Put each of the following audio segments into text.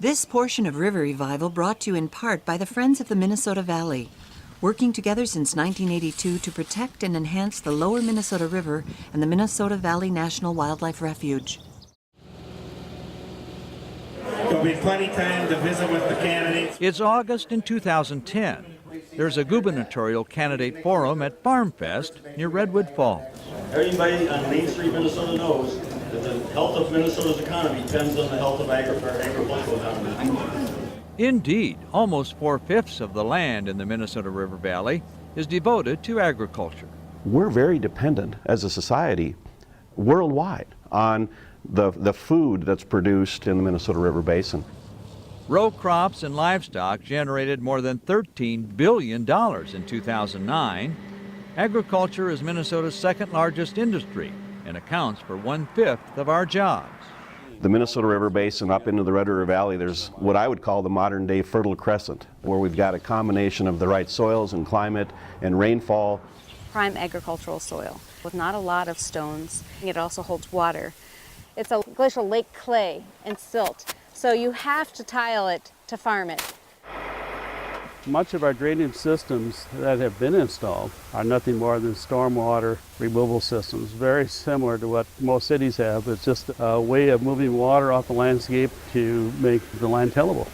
This portion of River Revival brought to you in part by the Friends of the Minnesota Valley, working together since 1982 to protect and enhance the lower Minnesota River and the Minnesota Valley National Wildlife Refuge. There'll be plenty of time to visit with the candidates. It's August in 2010. There's a gubernatorial candidate forum at Farm Fest near Redwood Falls. Everybody on Main Street, Minnesota knows that the health of Minnesota's economy depends on the health of agricultural economy. Indeed, almost 4/5 of the land in the Minnesota River Valley is devoted to agriculture. We're very dependent as a society worldwide on the food that's produced in the Minnesota River Basin. Row crops and livestock generated more than $13 billion in 2009. Agriculture is Minnesota's second largest industry and accounts for 1/5 of our jobs. The Minnesota River Basin up into the Red River Valley, there's what I would call the modern day Fertile Crescent, where we've got a combination of the right soils and climate and rainfall. Prime agricultural soil with not a lot of stones. It also holds water. It's a glacial lake clay and silt, so you have to tile it to farm it. Much of our drainage systems that have been installed are nothing more than stormwater removal systems, very similar to what most cities have. It's just a way of moving water off the landscape to make the land tillable.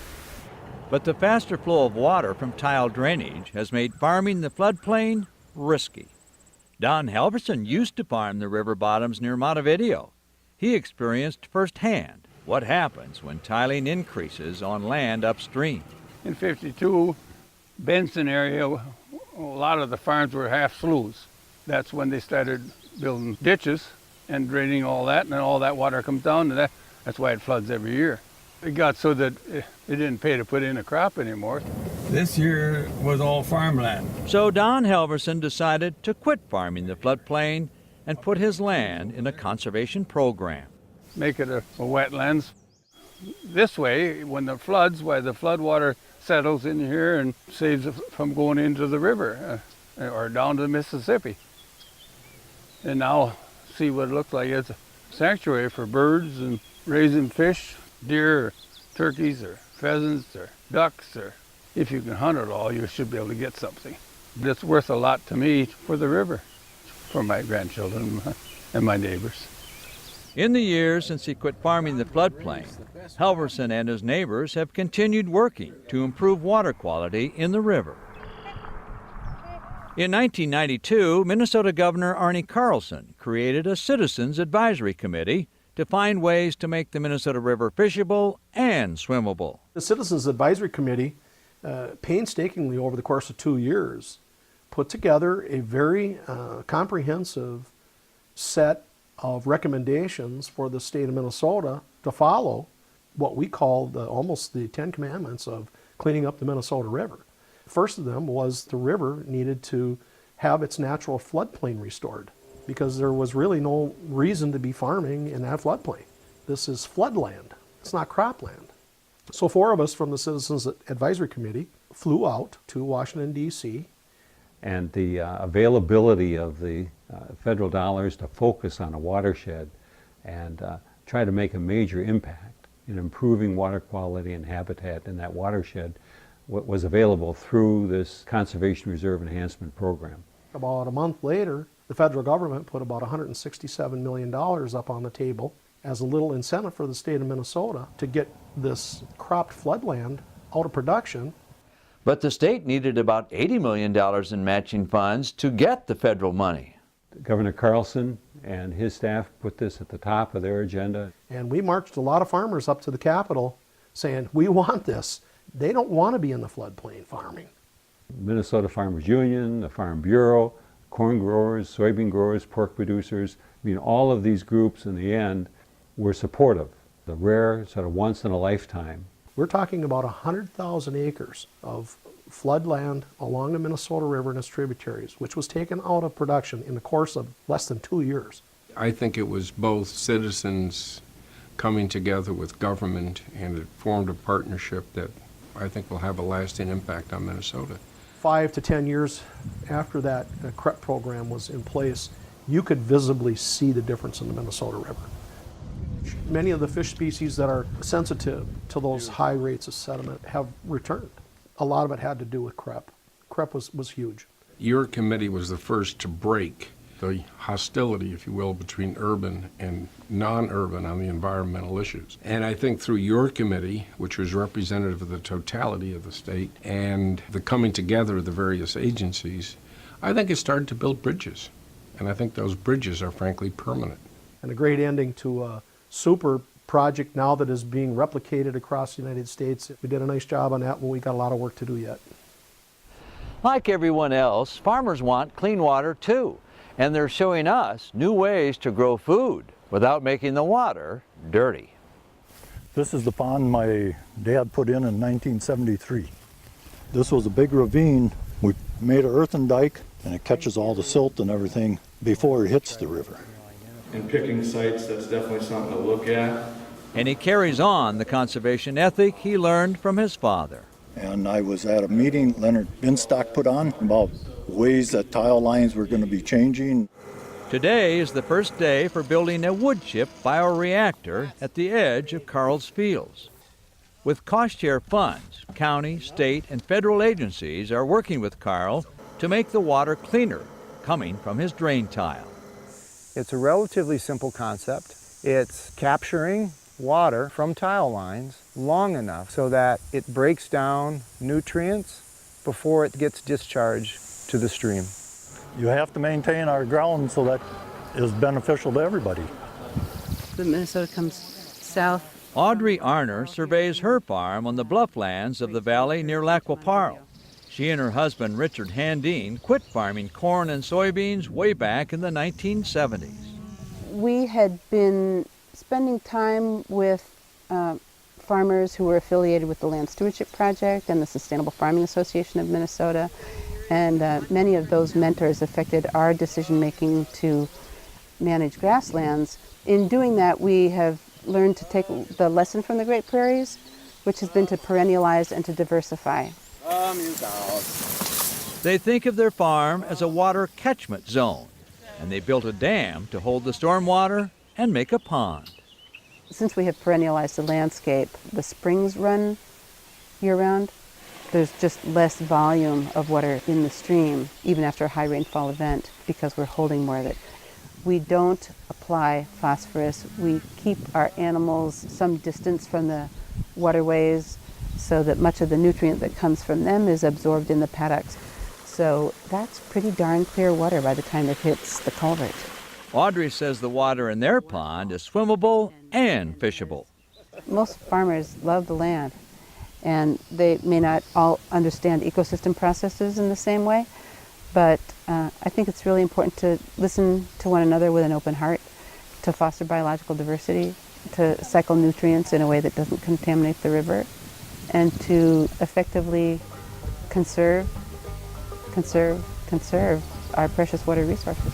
But the faster flow of water from tile drainage has made farming the floodplain risky. Don Halverson used to farm the river bottoms near Montevideo. He experienced firsthand what happens when tiling increases on land upstream. In '52, Benson area, a lot of the farms were half sloughs. That's when they started building ditches and draining all that, and then all that water comes down, and that's why it floods every year. It got so that it didn't pay to put in a crop anymore. This year was all farmland. So Don Halverson decided to quit farming the floodplain and put his land in a conservation program. Make it a wetlands. This way, when the floods, the flood water settles in here and saves it from going into the river or down to the Mississippi. And now see what it looks like. It's a sanctuary for birds and raising fish, deer, or turkeys, or pheasants, or ducks, or if you can hunt it all, you should be able to get something. But it's worth a lot to me for the river, for my grandchildren and my neighbors. In the years since he quit farming the floodplain, Halverson and his neighbors have continued working to improve water quality in the river. In 1992, Minnesota Governor Arne Carlson created a Citizens Advisory Committee to find ways to make the Minnesota River fishable and swimmable. The Citizens Advisory Committee, painstakingly over the course of 2 years, put together a very comprehensive set of recommendations for the state of Minnesota to follow what we call almost the 10 commandments of cleaning up the Minnesota River. First of them was the river needed to have its natural floodplain restored because there was really no reason to be farming in that floodplain. This is floodland, it's not cropland. So 4 of us from the Citizens Advisory Committee flew out to Washington, D.C. And the availability of the federal dollars to focus on a watershed and try to make a major impact in improving water quality and habitat in that watershed was available through this Conservation Reserve Enhancement Program. About a month later, the federal government put about $167 million up on the table as a little incentive for the state of Minnesota to get this cropped floodland out of production. But the state needed about $80 million in matching funds to get the federal money. Governor Carlson and his staff put this at the top of their agenda. And we marched a lot of farmers up to the Capitol saying, we want this. They don't want to be in the floodplain farming. Minnesota Farmers Union, the Farm Bureau, corn growers, soybean growers, pork producers, all of these groups in the end were supportive. The rare sort of once in a lifetime. We're talking about 100,000 acres of floodland along the Minnesota River and its tributaries, which was taken out of production in the course of less than 2 years. I think it was both citizens coming together with government, and it formed a partnership that I think will have a lasting impact on Minnesota. 5 to 10 years after that CREP program was in place, you could visibly see the difference in the Minnesota River. huge. Many of the fish species that are sensitive to those high rates of sediment have returned. A lot of it had to do with CREP. CREP was huge. Your committee was the first to break the hostility, if you will, between urban and non-urban on the environmental issues. And I think through your committee, which was representative of the totality of the state, and the coming together of the various agencies, I think it started to build bridges. And I think those bridges are frankly permanent. And a great ending to a super project now that is being replicated across the United States. We did a nice job on that one. We got a lot of work to do yet. Like everyone else, farmers want clean water too, and they're showing us new ways to grow food without making the water dirty. This is the pond my dad put in 1973. This was a big ravine. We made an earthen dike, and it catches all the silt and everything before it hits the river. In picking sites, that's definitely something to look at. And he carries on the conservation ethic he learned from his father. And I was at a meeting Leonard Binstock put on about ways that tile lines were going to be changing. Today is the first day for building a wood chip bioreactor at the edge of Carl's Fields. With cost share funds, county, state, and federal agencies are working with Carl to make the water cleaner coming from his drain tile. It's a relatively simple concept. It's capturing water from tile lines long enough so that it breaks down nutrients before it gets discharged to the stream. You have to maintain our ground so that is beneficial to everybody. The Minnesota comes south. Audrey Arner surveys her farm on the blufflands of the valley near Lac qui Parle. She and her husband, Richard Handine, quit farming corn and soybeans way back in the 1970s. We had been spending time with farmers who were affiliated with the Land Stewardship Project and the Sustainable Farming Association of Minnesota, and many of those mentors affected our decision-making to manage grasslands. In doing that, we have learned to take the lesson from the Great Prairies, which has been to perennialize and to diversify. They think of their farm as a water catchment zone, and they built a dam to hold the stormwater and make a pond. Since we have perennialized the landscape, the springs run year-round. There's just less volume of water in the stream, even after a high rainfall event, because we're holding more of it. We don't apply phosphorus. We keep our animals some distance from the waterways so that much of the nutrient that comes from them is absorbed in the paddocks. So that's pretty darn clear water by the time it hits the culvert. Audrey says the water in their pond is swimmable and fishable. Most farmers love the land, and they may not all understand ecosystem processes in the same way, but I think it's really important to listen to one another with an open heart, to foster biological diversity, to cycle nutrients in a way that doesn't contaminate the river, and to effectively conserve our precious water resources.